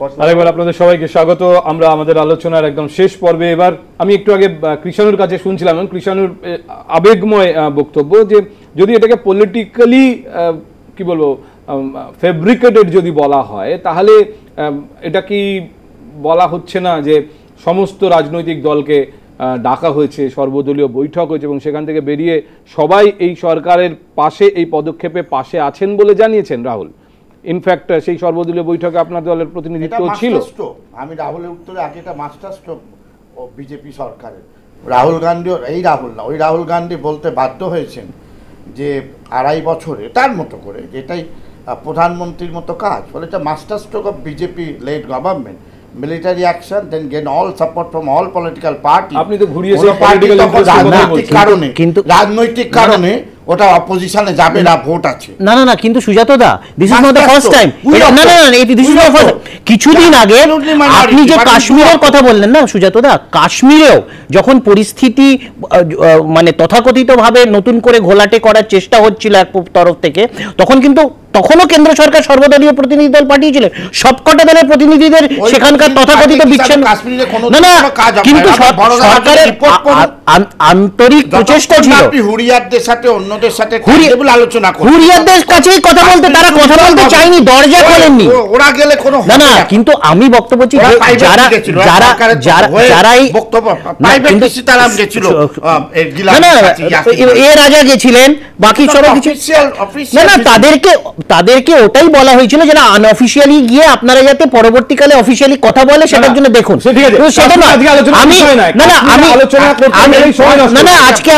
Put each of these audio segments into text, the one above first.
আরেকবার আপনাদের সবাইকে স্বাগত। আমরা আমাদের আলোচনার একদম শেষ পর্বে। এবার আমি একটু আগে কৃষাণুর কাছে শুনছিলাম, কৃষাণুর আবেগময় বক্তব্য, যে যদি এটাকে পলিটিক্যালি কি বলবো ফেব্রিকেটেড যদি বলা হয়, তাহলে এটা কি বলা হচ্ছে না যে সমস্ত রাজনৈতিক দলকে ডাকা হয়েছে, সর্বদলীয় বৈঠক হয়েছে এবং সেখান থেকে বেরিয়ে সবাই এই সরকারের পাশে, এই পদক্ষেপে পাশে আছেন বলে জানিয়েছেন রাহুল। ইনফ্যাক্ট সেই সর্বদলীয় বৈঠকে আপনার দলের প্রতিনিধিত্ব ছিল। আমি রাহুলের উত্তরে আগে এটা মাস্টার স্ট্রোক বিজেপি সরকারের। রাহুল গান্ধী, এই রাহুল না, ওই রাহুল গান্ধী বলতে বাধ্য হয়েছেন যে 2.5 বছরে তার মতো করে, যেটাই প্রধানমন্ত্রীর মতো কাজ, বলে এটা master stroke of BJP led government, military action, then gain all support from all political party. আপনি তো রাজনৈতিক কারণে ওটা অপোজিশনে যাবে না, ভোট আছে। না না না, কিন্তু সুজাত দা, this is not the first time. না না না, দিস ইজ নট ফার্স্ট। কিছুদিন আগে আপনি যে কাশ্মীরের কথা বললেন না সুজাত দা, কাশ্মীরেও যখন পরিস্থিতি মানে তথাকথিতভাবে নতুন করে ঘোলাটে করার চেষ্টা হচ্ছিল এক তরফ থেকে, তখন কিন্তু তখনও কেন্দ্র সরকার সর্বদলীয় প্রতিনিধি দল পাঠিয়েছিলেন, সবকটা দলের প্রতিনিধিদের সেখানকার তথাকথিত বিচ্ছিন্ন। না না, কিন্তু সরকারের আন্তরিক প্রচেষ্টা ছিল হুরিয়াতদের সাথে অন্যদের সাথে আলোচনা করে, হুরিয়াতদের কাছেই কথা বলতে, তারা কথা বলতে চায়নি, দরজা খোলেননি। ওরা গেলে কোনো না না, কিন্তু আমি বক্তব্য বলছি যারা যারা যারাই বক্তব্য এর আগে গেছিলেন, বাকি সবাই না না, তাদেরকে ওটাই বলা হয়েছিল যে না, আনঅফিশিয়ালি গিয়ে আপনারা যাতে পরবর্তীকালে অফিশিয়ালি কথা বলে সেটার জন্য দেখুন। সেটা না, আমি না না, আমি না না, আজকে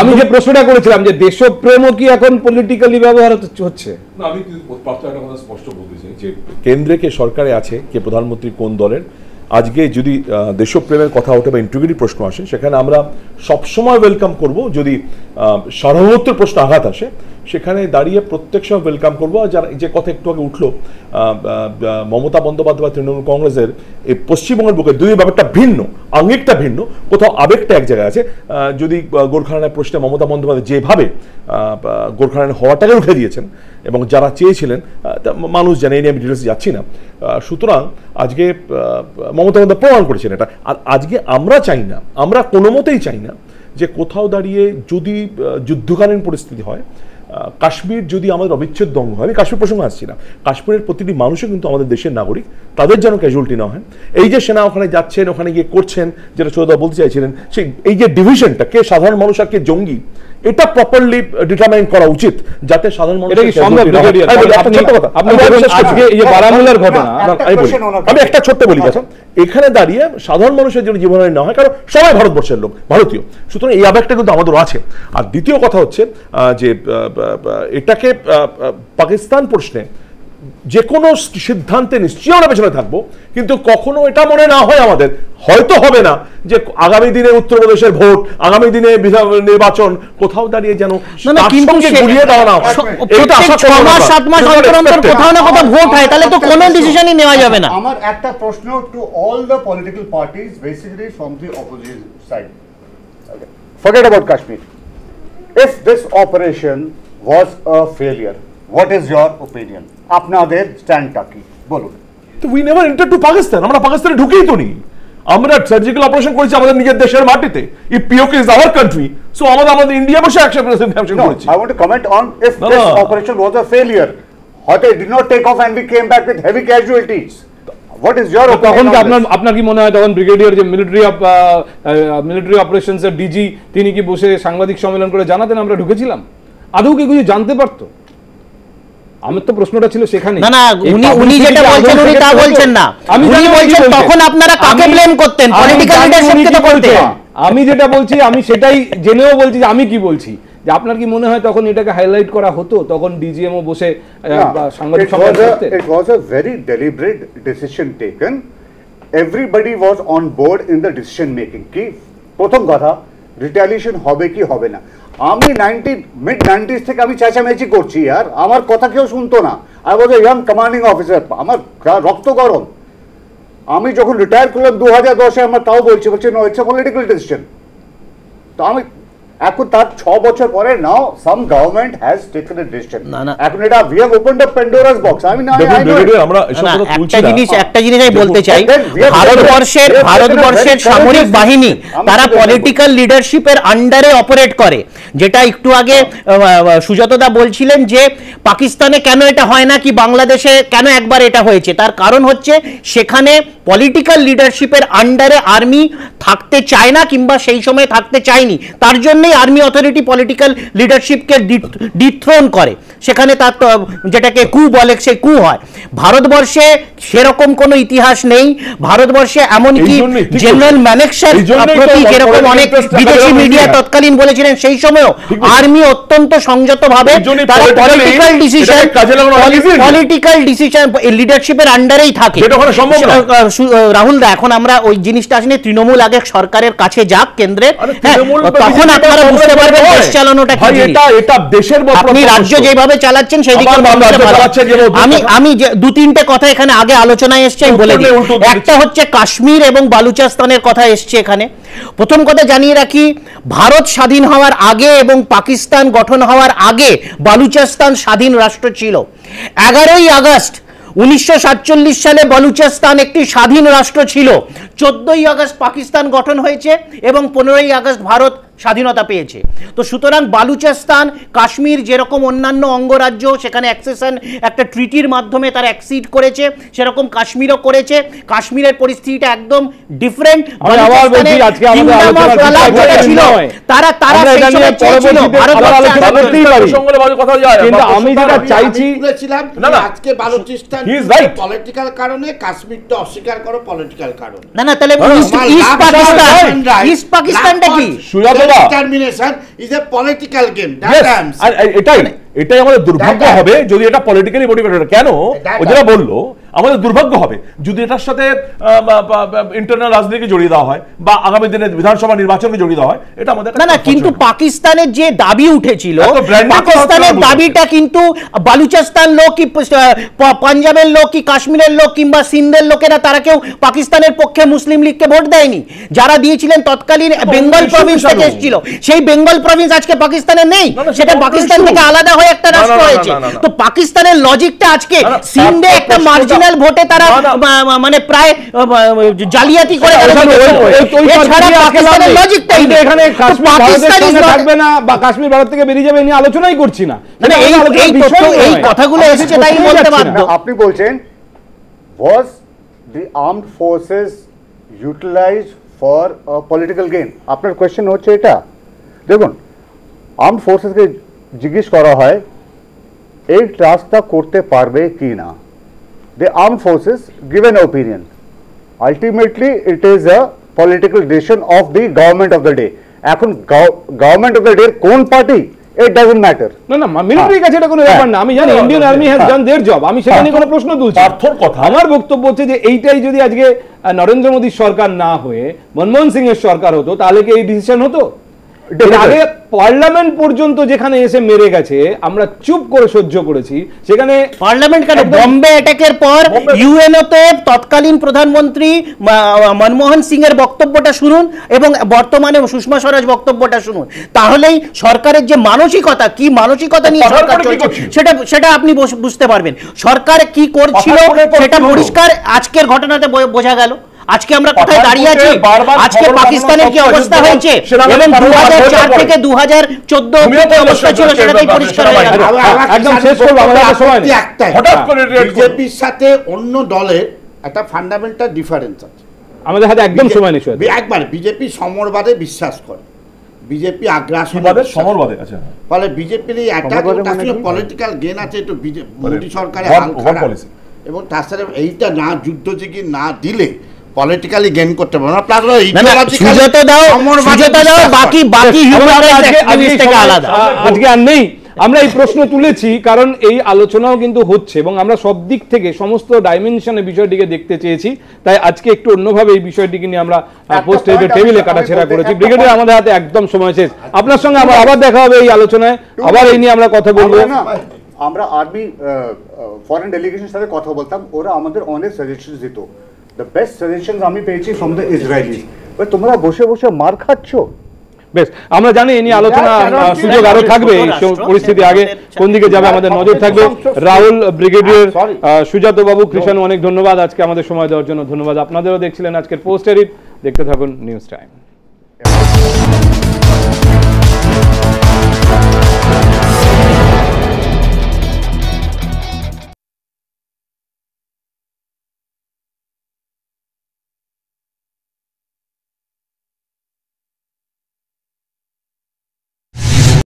আমি যে প্রশ্নটা করেছিলাম যে দেশপ্রেমও কি এখন পলিটিক্যালি ব্যবহার হচ্ছে। আমি একটা কথা স্পষ্ট বলতে চাই যে কেন্দ্রে কে সরকারে আছে, কে প্রধানমন্ত্রী কোন দলের, আজকে যদি দেশপ্রেমের কথা ওঠে বা ইন্টিগ্রিটি প্রশ্ন আসে, সেখানে আমরা সবসময় ওয়েলকাম করব। যদি সার্বভৌমত্বের প্রশ্ন আঘাত আসে, সেখানে দাঁড়িয়ে প্রত্যেক সময় ওয়েলকাম করবো। আর যারা যে কথা একটু আগে উঠলো, মমতা বন্দ্যোপাধ্যায় তৃণমূল কংগ্রেসের এই পশ্চিমবঙ্গের বুকে দুই ব্যাপারটা ভিন্ন, আঙ্গিকটা ভিন্ন, কোথাও আবেগটা এক জায়গায় আছে। যদি গোর্খাল্যান্ডের প্রশ্নে মমতা বন্দ্যোপাধ্যায় যেভাবে গোর্খাল্যান্ড হওয়াটাকে উঠে দিয়েছেন এবং যারা চেয়েছিলেন, মানুষ জানে, এই নিয়ে আমি ডিটেলসে যাচ্ছি না। সুতরাং আজকে মমতা বন্দ্যোপাধ্যায় প্রমাণ করেছেন এটা। আর আজকে আমরা চাই না, আমরা কোনো মতেই চাই না যে কোথাও দাঁড়িয়ে যদি যুদ্ধকালীন পরিস্থিতি হয়, কাশ্মীর যদি আমাদের অবিচ্ছেদ্য অঙ্গ হয়, আমি কাশ্মীর প্রসঙ্গে আসছি না, কাশ্মীরের প্রতিটি মানুষও কিন্তু আমাদের দেশের নাগরিক, তাদের যেন ক্যাজুয়ালিটি না হয়। এই যে সেনা ওখানে যাচ্ছেন, ওখানে গিয়ে করছেন, যেটা চৌধুরী বলতে চাইছিলেন, সেই এই যে ডিভিশনটা, কে সাধারণ মানুষ আর কে জঙ্গি, এটা প্রপারলি ডিটারমাইন করা উচিত, যাতে সাধারণ মানুষ। আমি একটা ছোট্ট বলি, এখানে দাঁড়িয়ে সাধারণ মানুষের জন্য জীবনহানি না হয়, কারণ সবাই ভারতবর্ষের লোক, ভারতীয়, সুতরাং এই আবেগটা কিন্তু আমাদেরও আছে। আর দ্বিতীয় কথা হচ্ছে যে এটাকে পাকিস্তান প্রশ্নে যে কোনো সিদ্ধান্তে নিশ্চয়ই আমরা পেছনে থাকবো, কিন্তু কখনো এটা মনে না হয় আমাদের, হয়তো হবে না, যে আগামী দিনে উত্তরপ্রদেশের ভোট, আগামী দিনে নির্বাচন, কোথাও দাঁড়িয়ে যেন ঘুরিয়ে দেওয়া না হয়। কোথাও না কোথাও ভোট হয়, তাহলে তো কোনো ডিসিশনই নেওয়া যাবে না। আমার একটা প্রশ্ন to all the political parties, basically from the opposition side, forget about Kashmir. If this operation was a failure, what is your opinion? আপনাদের স্ট্যান্ডটা কি বলুন। তো we never entered to Pakistan, আমরা পাকিস্তানে ঢুকেই তো নি, আমরা সার্জিক্যাল অপারেশন করেছি আমাদের নিজের দেশের মাটিতে। if POK is our country, so আমাদের ইন্ডিয়া বসে অ্যাকশন করেছি। I want to comment on if this operation was a failure, হয়তো it did not take off and we came back with heavy casualties. What is your opinion? তখন কি আপনার কি মনে হয় তখন ব্রিগেডিয়ার যে মিলিটারি অপারেশনস এর ডিজি, তিনি কি বসে সাংবাদিক সম্মেলন করে জানাতেন আমরা ঢুকেছিলাম? আদৌ কি কিছু জানতে পারতো? আমার তো প্রশ্নটা ছিল সেখানে। না না, উনি যেটা বলছেন উনি তা বলছেন না, উনি বলছেন তখন আপনারা কাকে ব্লেম করতেন? পলিটিক্যাল লিডারশিপকে তো করতেন। আমি যেটা বলছি, আমি সেটাই জেনেও বলছি যে আমি কি বলছি, যে আপনার কি মনে হয় তখন এটাকে হাইলাইট করা হতো, তখন ডিজিএমও বসে সাংবাদিক সম্মেলন করতেন? It was a very deliberate decision taken. Everybody was on board in the decision making. কি প্রথম কথা, রিটালিয়েশন হবে কি হবে না। আমি mid-90s থেকে আমি চেঁচামেচি করছি, আর আমার কথা কেউ শুনতো না। I was a young commanding officer, আমার রক্ত গরম। আমি যখন রিটায়ার করলাম 2010-এ, আমার তাও বলছি no, it's a political decision. তো আমি এখন তার 6 বছর পরে now some government has taken a decision এখন এটা we have opened a Pandora's box আমি না আমরা এসব কথা তুলছি না একটা জিনিস আমি বলতে চাই ভারতবর্ষের সামরিক বাহিনী তারা পলিটিক্যাল লিডারশিপের আন্ডারে অপারেট করে, যেটা একটু আগে সুজাতদা বলছিলেন যে পাকিস্তানে কেন এটা হয় না কি বাংলাদেশে কেন একবার এটা হয়েছে, তার কারণ হচ্ছে সেখানে পলিটিক্যাল লিডারশিপের আন্ডারে আর্মি থাকতে চায় না কিংবা সেই সময় থাকতে চায়নি, তার জন্যই আর্মি অথরিটি পলিটিক্যাল লিডারশিপকে ডিথ্রোন করে, সেখানে তার যেটাকে কু বলে সে কু হয়। ভারতবর্ষে সেরকম কোনো ইতিহাস নেই, ভারতবর্ষে এমনকি জেনারেল ম্যানেকশন প্রতি যেরকম অনেক বিদেশি মিডিয়া তৎকালীন বলেছিলেন সেই সময়ও আর্মি অত্যন্ত সংযতভাবে তারা পলিটিক্যাল ডিসিশন লিডারশিপের আন্ডারেই থাকে। রাহুল দা, এখন আমরা ওই জিনিসটা আসলে তৃণমূল আগে সরকারের কাছে যাক কেন্দ্রের, তখন আপনারা বুঝতে পারবেন দেশ চালানোটা কি। এটা দেশের আপনি রাজ্য যেভাবে চালাচ্ছেন সেই দিকে আমি দু তিনটে কথা এখানে আগে আলোচনায় এসছে আমি বলে দিই। একটা হচ্ছে কাশ্মীর এবং বালুচিস্তানের কথা এসছে এখানে। প্রথম কথা জানিয়ে রাখি, ভারত স্বাধীন হওয়ার আগে এবং পাকিস্তান গঠন হওয়ার আগে বালুচিস্তান স্বাধীন রাষ্ট্র ছিল। 11ই আগস্ট 1947 সালে বালুচিস্তান একটি স্বাধীন রাষ্ট্র ছিল। 14ই আগস্ট পাকিস্তান গঠন হয়েছে এবং 15ই আগস্ট ভারত স্বাধীনতা পেয়েছে। তো সুতরাং বালুচিস্তান কাশ্মীর যেরকম অন্যান্য অঙ্গরাজ্য সেখানে অ্যাক্সেশন একটা ট্রিটির মাধ্যমে তারা অ্যাক্সিড করেছে, সেরকম কাশ্মীরও করেছে। কাশ্মীরের পরিস্থিতিটা একদম ডিফারেন্ট। আমি যেটা চাইছি আজকে বালুচিস্তান পলিটিক্যাল কারণে, কাশ্মীরটা অস্বীকার করো পলিটিক্যাল কারণ। না না, তাহলে ইস্ট পাকিস্তানটা কি? Determination is a political game. এটাই আমাদের দুর্ভাগ্য হবে যদি এটা পলিটিক্যালি মোটিভেটেড। কেন যেটা বললো, আমাদের দুর্ভাগ্য হবে যদি এটার সাথে ইন্টারনাল রাজনীতিকে জড়িয়ে দেওয়া হয় বা আগামী দিনে বিধানসভা নির্বাচনকে জড়িয়ে দেওয়া হয়, এটা আমাদের না। কিন্তু পাকিস্তানের যে দাবি উঠেছিল, পাকিস্তানের দাবিটা কিন্তু বালুচিস্তান লোক কি পাঞ্জাবের লোক কি কাশ্মীরের লোক কিংবা সিন্ধের লোকেরা তারা কেউ পাকিস্তানের পক্ষে মুসলিম লীগকে ভোট দেয়নি। যারা দিয়েছিলেন তৎকালীন বেঙ্গল প্রভিন্স থেকে এসেছিল, সেই বেঙ্গল প্রভিন্স আজকে পাকিস্তানে নেই, সেটা পাকিস্তান থেকে আলাদা হয়ে একটা রাষ্ট্র হয়েছে। তো পাকিস্তানের লজিকটা আজকে সিন্ধে একটা মার্জিনাল ভোটে তারা মানে প্রায় জালিয়াতি করে থাকবে না বা কাশ্মীর ভারত থেকে বেরিয়ে যাবে নিয়ে আলোচনাই করছি না। এই কথাগুলো এসেছে তাই বলতে বাধ্য। আপনি বলছেন was the armed forces utilized for a political gain? আপনার কোয়েশ্চেন হচ্ছে এটা। দেখুন, আর্মড ফোর্সেসকে জিজ্ঞেস করা হয় এই টাস্কটা করতে পারবে কি না। The armed forces give an opinion. Ultimately, it is a political decision of the government of the day. এখন government of the day কোন পার্টি, it doesn't matter. না না, মিলিটারির কাছে এটা কোনো ব্যাপার না। আমি জানি Indian army has done there job, আমি সেটা নিয়ে কোনো প্রশ্ন তুলছি। আমার বক্তব্য হচ্ছে যে এইটাই যদি আজকে নরেন্দ্র মোদীর সরকার না হয়ে মনমোহন সিং এর সরকার হতো, তাহলে কি এই ডিসিশন হতো? আগে পার্লামেন্ট পর্যন্ত যেখানে এসে মেরে গেছে আমরা চুপ করে সহ্য করেছি, সেখানে পার্লামেন্ট কেন? বম্বে অ্যাটাকের পর ইউএনওতে তৎকালীন প্রধানমন্ত্রী মনমোহন সিং এর বক্তব্যটা শুনুন এবং বর্তমানে সুষমা স্বরাজ বক্তব্যটা শুনুন, তাহলেই সরকারের যে মানসিকতা, কি মানসিকতা নিয়ে সরকার চলছে সেটা আপনি বুঝতে পারবেন। সরকার কি করছিল সেটা পরিষ্কার আজকের ঘটনাতে বোঝা গেল। আজকে আমরা কোথায় দাঁড়িয়ে আছি, আজকে পাকিস্তানের কি অবস্থা হয়েছে এবং 2004 থেকে 2014 কি অবস্থা ছিল সেটাই পরিষ্কার হয়ে গেল। একদম শেষ করব, আমাদের সময় নেই। হঠাৎ করে বিজেপির সাথে অন্য দলের একটা ফান্ডামেন্টাল ডিফারেন্স আছে, আমাদের হাতে একদম সময় নেই। একবার বিজেপি সমরবাদে বিশ্বাস করে, বিজেপি আগ্রাসন সমরবাদে। আচ্ছা, ফলে বিজেপির এই অ্যাটাক পলিটিক্যাল গেন আছে, একটু মোদী সরকারের হাল খারাপ এবং তাছাড়া এইটা না যুদ্ধযোগী না দিলে পলিটিক্যালি গেইন করতে পারবে না। প্লাস সুজাতা দাও বাকি হিউম্যান রাইটস অ্যাক্টিভিস্ট থেকে আলাদা আজকে আর নেই। আমরা এই প্রশ্ন তুলেছি কারণ এই আলোচনাও কিন্তু হচ্ছে এবং আমরা সব দিক থেকে সমস্ত ডাইমেনশনে বিষয়টিকে দেখতে চেয়েছি, তাই আজকে একটু অন্যভাবে এই বিষয়টিকে নিয়ে আমরা পোস্ট টেবিলে কাটাছেড়া করেছি। ব্রিগেডিয়ার, আমাদের হাতে একদম সময় শেষ। আপনার সঙ্গে আবার দেখা হবে এই আলোচনায়, আবার এই নিয়ে আমরা কথা বলবো। আমরা আর্মি ফরেন ডেলিগেশনের সাথে কথা বলতাম, ওরা আমাদের অনেক সাজেশন দিত। দ্য বেস্ট সাজেশনস আমি পেয়েছি ফ্রম দ্য ইসরায়েলি। তোমরা বসে বসে মার খাচ্ছ, বেশ, আমরা জানি এই নিয়ে আলোচনা সুযোগ আরো থাকবে, এই পরিস্থিতি আগে কোন দিকে যাবে আমাদের নজর থাকবে। রাহুল, ব্রিগেডিয়ার সুজাত বাবু, কৃষাণু, অনেক ধন্যবাদ আজকে আমাদের সময় দেওয়ার জন্য। ধন্যবাদ আপনাদেরও। দেখছিলেন আজকের পোস্ট এডিট, দেখতে থাকুন নিউজ টাইম।